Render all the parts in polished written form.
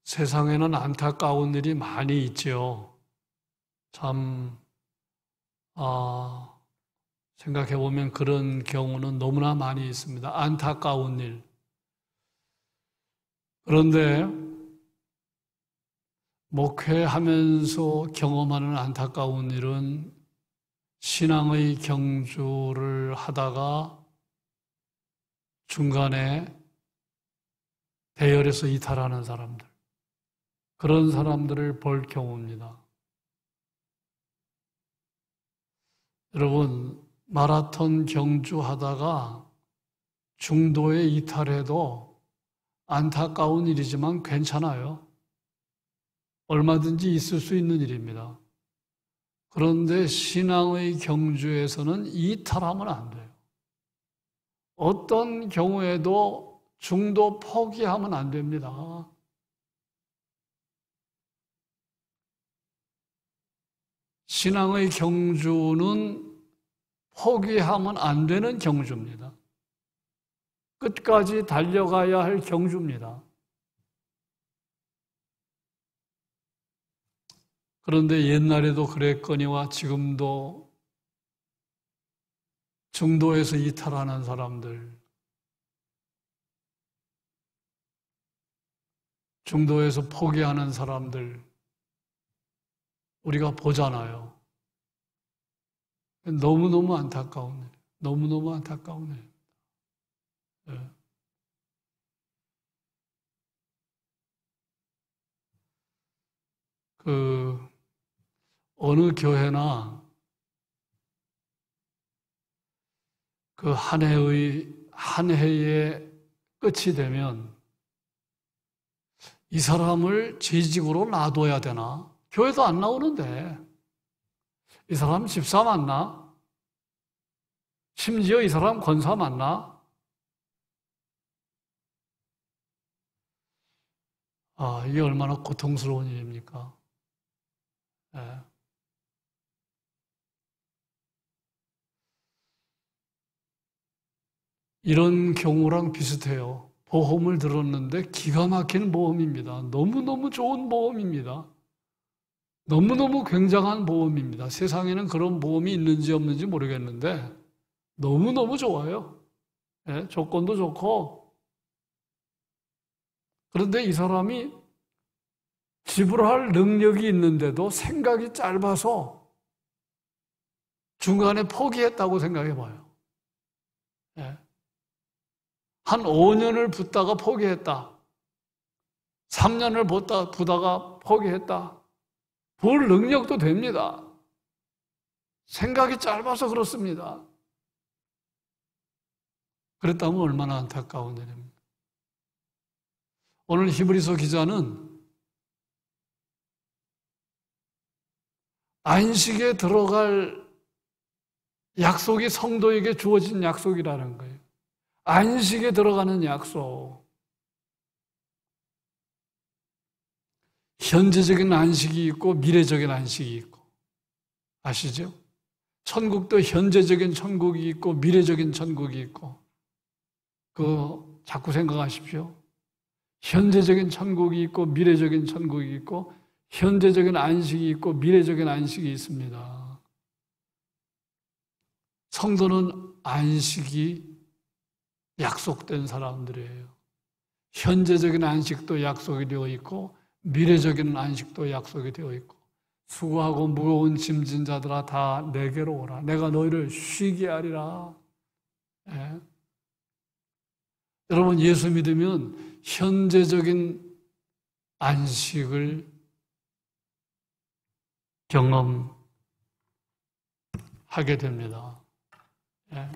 세상에는 안타까운 일이 많이 있죠. 참, 생각해 보면 그런 경우는 너무나 많이 있습니다. 안타까운 일. 그런데 목회하면서 경험하는 안타까운 일은 신앙의 경주를 하다가 중간에 대열에서 이탈하는 사람들, 그런 사람들을 볼 경우입니다. 여러분, 마라톤 경주하다가 중도에 이탈해도 안타까운 일이지만 괜찮아요. 얼마든지 있을 수 있는 일입니다. 그런데 신앙의 경주에서는 이탈하면 안 돼요. 어떤 경우에도 중도 포기하면 안 됩니다. 신앙의 경주는 포기하면 안 되는 경주입니다. 끝까지 달려가야 할 경주입니다. 그런데 옛날에도 그랬거니와 지금도 중도에서 이탈하는 사람들, 중도에서 포기하는 사람들 우리가 보잖아요. 너무너무 안타까운 일, 너무너무 안타까운 일. 네. 어느 교회나 한 해의 끝이 되면 이 사람을 재직으로 놔둬야 되나? 교회도 안 나오는데 이 사람 집사 맞나? 심지어 이 사람 권사 맞나? 이게 얼마나 고통스러운 일입니까? 네. 이런 경우랑 비슷해요. 보험을 들었는데 기가 막힌 보험입니다. 너무너무 좋은 보험입니다. 너무너무 굉장한 보험입니다. 세상에는 그런 보험이 있는지 없는지 모르겠는데 너무너무 좋아요. 네, 조건도 좋고. 그런데 이 사람이 지불할 능력이 있는데도 생각이 짧아서 중간에 포기했다고 생각해 봐요. 네. 한 5년을 붙다가 포기했다. 3년을 보다가 포기했다. 볼 능력도 됩니다. 생각이 짧아서 그렇습니다. 그랬다면 얼마나 안타까운 일입니까? 오늘 히브리서 기자는 안식에 들어갈 약속이 성도에게 주어진 약속이라는 거예요. 안식에 들어가는 약속. 현재적인 안식이 있고 미래적인 안식이 있고. 아시죠? 천국도 현재적인 천국이 있고 미래적인 천국이 있고. 그거 자꾸 생각하십시오. 현재적인 천국이 있고 미래적인 천국이 있고 현재적인 안식이 있고 미래적인 안식이 있습니다. 성도는 안식이 약속된 사람들이에요. 현재적인 안식도 약속이 되어 있고 미래적인 안식도 약속이 되어 있고 수고하고 무거운 짐진 자들아 다 내게로 오라. 내가 너희를 쉬게 하리라. 네. 여러분 예수 믿으면 현재적인 안식을 경험하게 됩니다. 네.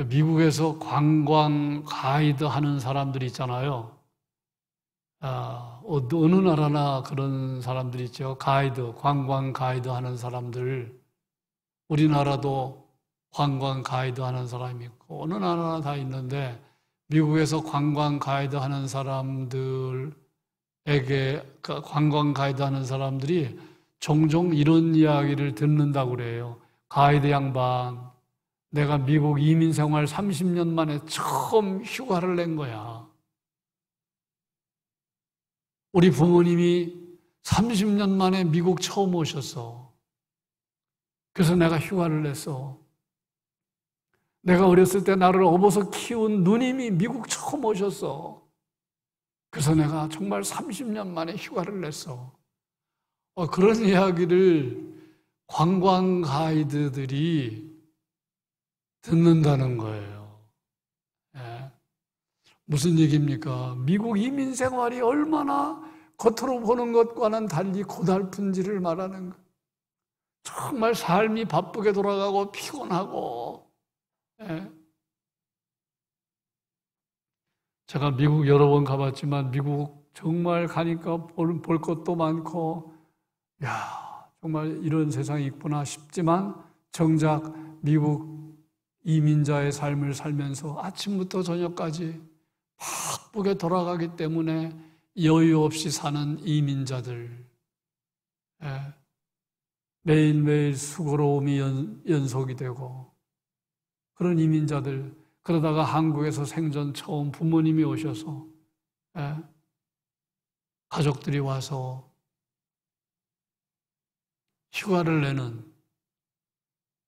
미국에서 관광 가이드 하는 사람들이 있잖아요. 어느 나라나 그런 사람들이 있죠. 가이드, 관광 가이드 하는 사람들. 우리나라도 관광 가이드 하는 사람이 있고 어느 나라나 다 있는데 미국에서 관광 가이드 하는 사람들에게 관광 가이드 하는 사람들이 종종 이런 이야기를 듣는다고 그래요. 가이드 양반, 내가 미국 이민 생활 30년 만에 처음 휴가를 낸 거야. 우리 부모님이 30년 만에 미국 처음 오셨어. 그래서 내가 휴가를 냈어. 내가 어렸을 때 나를 업어서 키운 누님이 미국 처음 오셨어. 그래서 내가 정말 30년 만에 휴가를 냈어. 그런 이야기를 관광 가이드들이 듣는다는 거예요. 예. 무슨 얘기입니까? 미국 이민 생활이 얼마나 겉으로 보는 것과는 달리 고달픈지를 말하는 거예요. 정말 삶이 바쁘게 돌아가고 피곤하고. 예. 제가 미국 여러 번 가봤지만 미국 정말 가니까 볼 것도 많고, 야, 정말 이런 세상이 있구나 싶지만 정작 미국 이민자의 삶을 살면서 아침부터 저녁까지 바쁘게 돌아가기 때문에 여유 없이 사는 이민자들, 예. 매일매일 수고로움이 연속이 되고 그런 이민자들, 그러다가 한국에서 생전 처음 부모님이 오셔서, 예. 가족들이 와서 휴가를 내는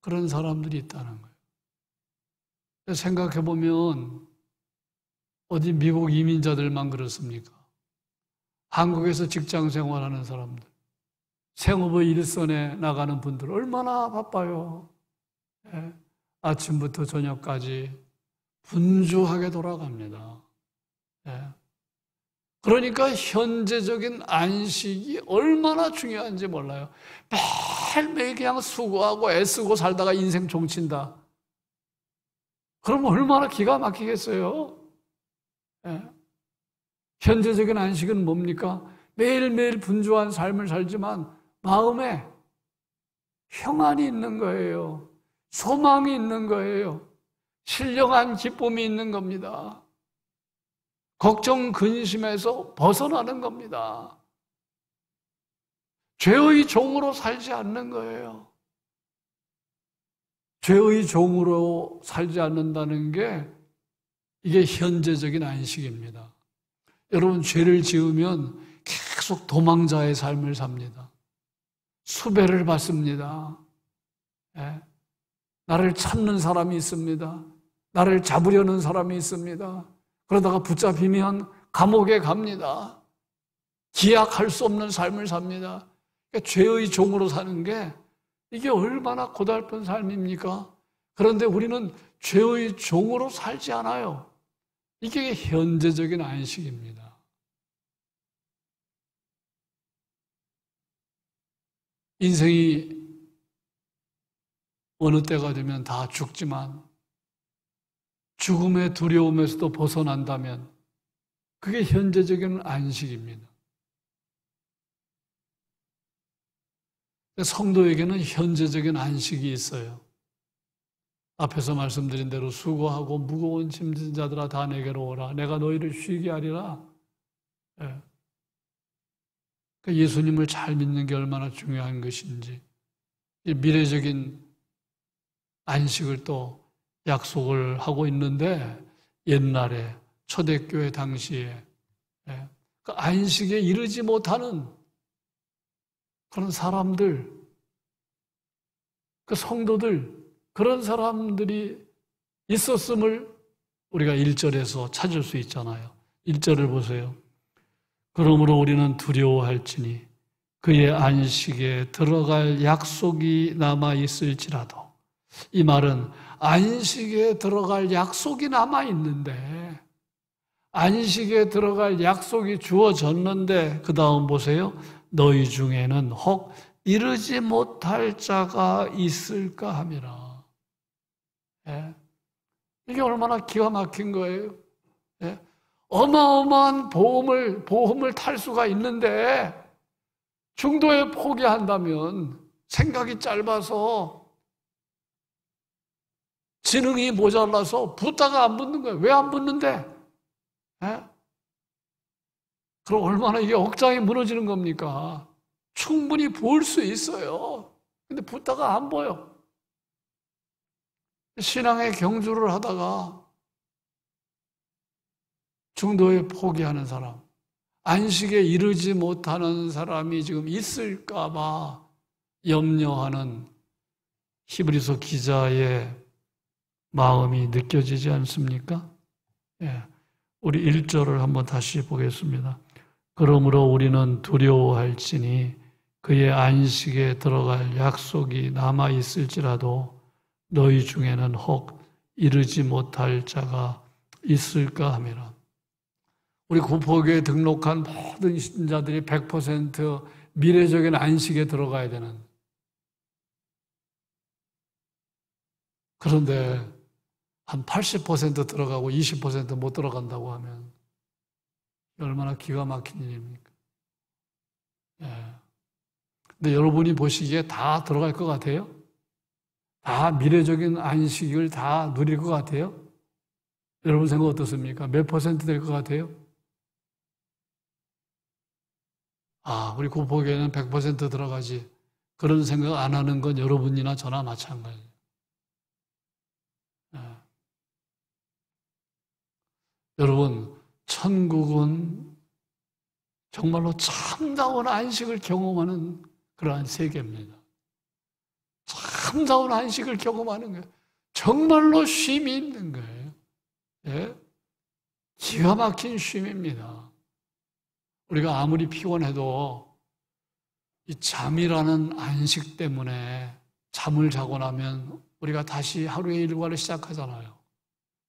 그런 사람들이 있다는 거예요. 생각해보면 어디 미국 이민자들만 그렇습니까? 한국에서 직장 생활하는 사람들, 생업의 일선에 나가는 분들 얼마나 바빠요. 예. 아침부터 저녁까지 분주하게 돌아갑니다. 예. 그러니까 현재적인 안식이 얼마나 중요한지 몰라요. 매일매일 그냥 수고하고 애쓰고 살다가 인생 종친다. 그럼 얼마나 기가 막히겠어요? 예. 현재적인 안식은 뭡니까? 매일매일 분주한 삶을 살지만 마음에 평안이 있는 거예요. 소망이 있는 거예요. 신령한 기쁨이 있는 겁니다. 걱정, 근심에서 벗어나는 겁니다. 죄의 종으로 살지 않는 거예요. 죄의 종으로 살지 않는다는 게 이게 현재적인 안식입니다. 여러분, 죄를 지으면 계속 도망자의 삶을 삽니다. 수배를 받습니다. 예. 나를 찾는 사람이 있습니다. 나를 잡으려는 사람이 있습니다. 그러다가 붙잡히면 감옥에 갑니다. 기약할 수 없는 삶을 삽니다. 그러니까 죄의 종으로 사는 게 이게 얼마나 고달픈 삶입니까? 그런데 우리는 죄의 종으로 살지 않아요. 이게 현재적인 안식입니다. 인생이 어느 때가 되면 다 죽지만 죽음의 두려움에서도 벗어난다면 그게 현재적인 안식입니다. 성도에게는 현재적인 안식이 있어요. 앞에서 말씀드린 대로 수고하고 무거운 짐진 자들아 다 내게로 오라. 내가 너희를 쉬게 하리라. 예. 예수님을 잘 믿는 게 얼마나 중요한 것인지, 이 미래적인 안식을 또 약속을 하고 있는데, 옛날에 초대교회 당시에 그 안식에 이르지 못하는 그런 사람들, 그 성도들, 그런 사람들이 있었음을 우리가 1절에서 찾을 수 있잖아요. 1절을 보세요. 그러므로 우리는 두려워할지니 그의 안식에 들어갈 약속이 남아 있을지라도. 이 말은 안식에 들어갈 약속이 남아 있는데, 안식에 들어갈 약속이 주어졌는데 그 다음 보세요. 너희 중에는 혹 이르지 못할 자가 있을까 함이라. 예. 이게 얼마나 기가 막힌 거예요. 예. 어마어마한 보험을 탈 수가 있는데 중도에 포기한다면 생각이 짧아서 지능이 모자라서 붙다가 안 붙는 거예요. 왜 안 붙는데? 예? 그럼 얼마나 이게 억장이 무너지는 겁니까? 충분히 볼 수 있어요. 근데 붙다가 안 보여. 신앙의 경주를 하다가 중도에 포기하는 사람, 안식에 이르지 못하는 사람이 지금 있을까봐 염려하는 히브리서 기자의 마음이 느껴지지 않습니까? 예. 우리 1절을 한번 다시 보겠습니다. 그러므로 우리는 두려워할지니 그의 안식에 들어갈 약속이 남아 있을지라도 너희 중에는 혹 이르지 못할 자가 있을까 하미라. 우리 구포교에 등록한 모든 신자들이 100% 미래적인 안식에 들어가야 되는. 그런데 한 80% 들어가고 20% 못 들어간다고 하면 얼마나 기가 막힌 일입니까? 예. 근데 여러분이 보시기에 다 들어갈 것 같아요? 다 미래적인 안식을 다 누릴 것 같아요? 여러분 생각 어떻습니까? 몇 퍼센트 될 것 같아요? 우리 구포교회는 100% 들어가지. 그런 생각 안 하는 건 여러분이나 저나 마찬가지예요. 예. 여러분, 천국은 정말로 참다운 안식을 경험하는 그러한 세계입니다. 참다운 안식을 경험하는 거예요. 정말로 쉼이 있는 거예요. 예? 기가 막힌 쉼입니다. 우리가 아무리 피곤해도 이 잠이라는 안식 때문에 잠을 자고 나면 우리가 다시 하루의 일과를 시작하잖아요.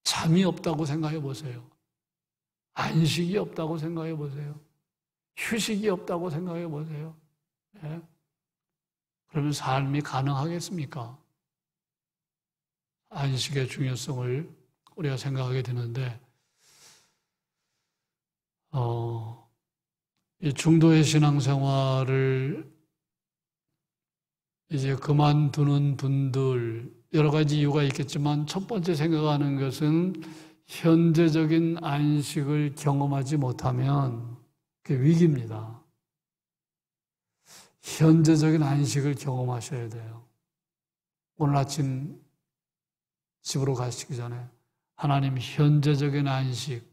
잠이 없다고 생각해 보세요. 안식이 없다고 생각해 보세요. 휴식이 없다고 생각해 보세요. 예? 그러면 삶이 가능하겠습니까? 안식의 중요성을 우리가 생각하게 되는데, 이 중도의 신앙생활을 이제 그만두는 분들, 여러 가지 이유가 있겠지만 첫 번째 생각하는 것은 현재적인 안식을 경험하지 못하면 그게 위기입니다. 현재적인 안식을 경험하셔야 돼요. 오늘 아침 집으로 가시기 전에 하나님 현재적인 안식,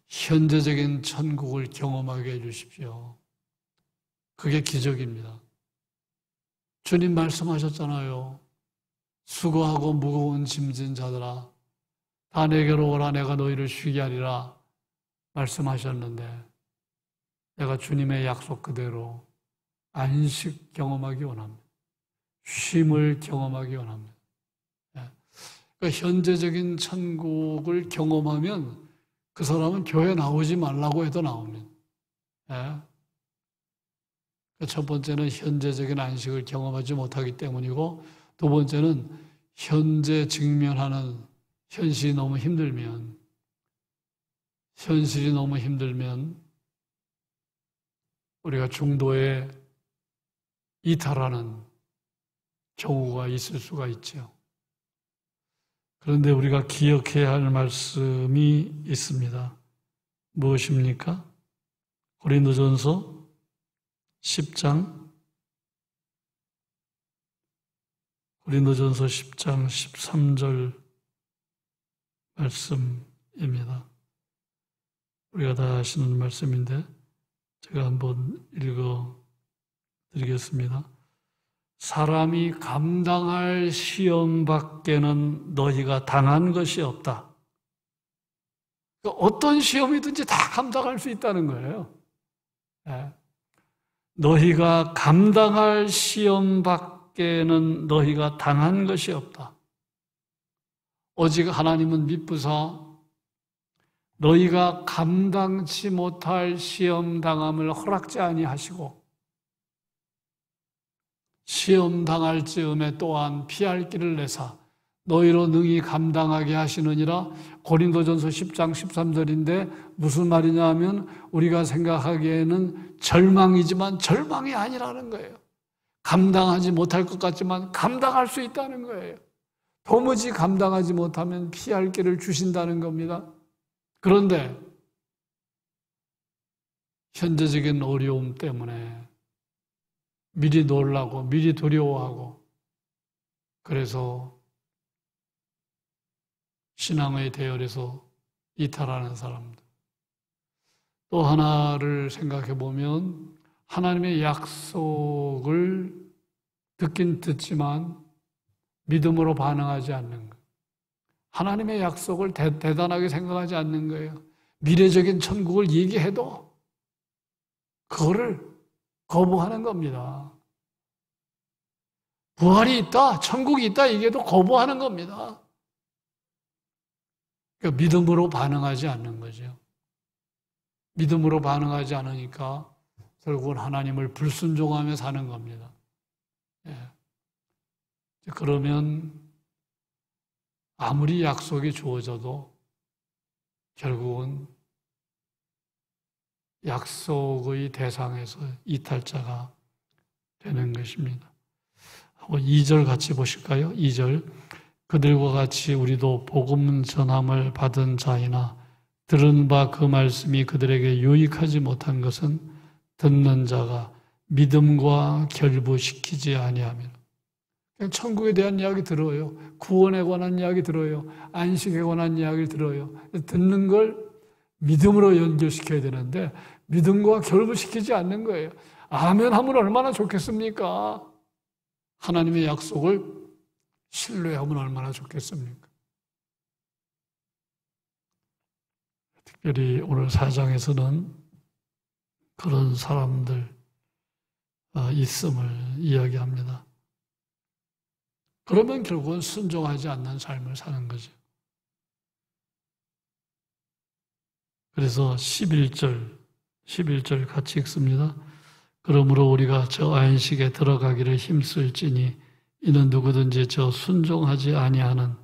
현재적인 천국을 경험하게 해주십시오. 그게 기적입니다. 주님 말씀하셨잖아요. 수고하고 무거운 짐진 자들아 다 내게로 오라 내가 너희를 쉬게 하리라 말씀하셨는데 내가 주님의 약속 그대로 안식 경험하기 원합니다. 쉼을 경험하기 원합니다. 그러니까 현재적인 천국을 경험하면 그 사람은 교회 나오지 말라고 해도 나옵니다. 첫 번째는 현재적인 안식을 경험하지 못하기 때문이고, 두 번째는 현재 직면하는 현실이 너무 힘들면 우리가 중도에 이탈하는 경우가 있을 수가 있죠. 그런데 우리가 기억해야 할 말씀이 있습니다. 무엇입니까? 고린도전서 10장 13절 말씀입니다. 우리가 다 아시는 말씀인데 제가 한번 읽어 드리겠습니다. 사람이 감당할 시험 밖에는 너희가 당한 것이 없다. 어떤 시험이든지 다 감당할 수 있다는 거예요. 너희가 감당할 시험 밖에는 너희가 당한 것이 없다. 오직 하나님은 미쁘사 너희가 감당치 못할 시험 당함을 허락지 아니하시고 시험 당할 즈음에 또한 피할 길을 내사 너희로 능히 감당하게 하시느니라. 고린도전서 10장 13절인데 무슨 말이냐 하면 우리가 생각하기에는 절망이지만 절망이 아니라는 거예요. 감당하지 못할 것 같지만 감당할 수 있다는 거예요. 도무지 감당하지 못하면 피할 길을 주신다는 겁니다. 그런데 현재적인 어려움 때문에 미리 놀라고 미리 두려워하고 그래서 신앙의 대열에서 이탈하는 사람들, 또 하나를 생각해 보면 하나님의 약속을 듣긴 듣지만 믿음으로 반응하지 않는 것. 하나님의 약속을 대단하게 생각하지 않는 거예요. 미래적인 천국을 얘기해도 그거를 거부하는 겁니다. 부활이 있다, 천국이 있다 얘기해도 거부하는 겁니다. 그러니까 믿음으로 반응하지 않는 거죠. 믿음으로 반응하지 않으니까 결국은 하나님을 불순종하며 사는 겁니다. 예. 그러면 아무리 약속이 주어져도 결국은 약속의 대상에서 이탈자가 되는 것입니다. 2절 같이 보실까요? 2절. 그들과 같이 우리도 복음 전함을 받은 자이나 들은 바 그 말씀이 그들에게 유익하지 못한 것은 듣는 자가 믿음과 결부시키지 아니하며. 그냥 천국에 대한 이야기 들어요. 구원에 관한 이야기 들어요. 안식에 관한 이야기를 들어요. 듣는 걸 믿음으로 연결시켜야 되는데 믿음과 결부시키지 않는 거예요. 아멘 하면 얼마나 좋겠습니까? 하나님의 약속을 신뢰하면 얼마나 좋겠습니까? 특별히 오늘 4장에서는 그런 사람들 있음을 이야기합니다. 그러면 결국은 순종하지 않는 삶을 사는 거죠. 그래서 11절 같이 읽습니다. 그러므로 우리가 저 안식에 들어가기를 힘쓸지니 이는 누구든지 저 순종하지 아니하는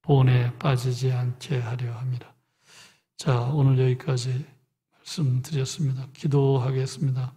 본에 빠지지 않게 하려 합니다. 자, 오늘 여기까지 말씀드렸습니다. 기도하겠습니다.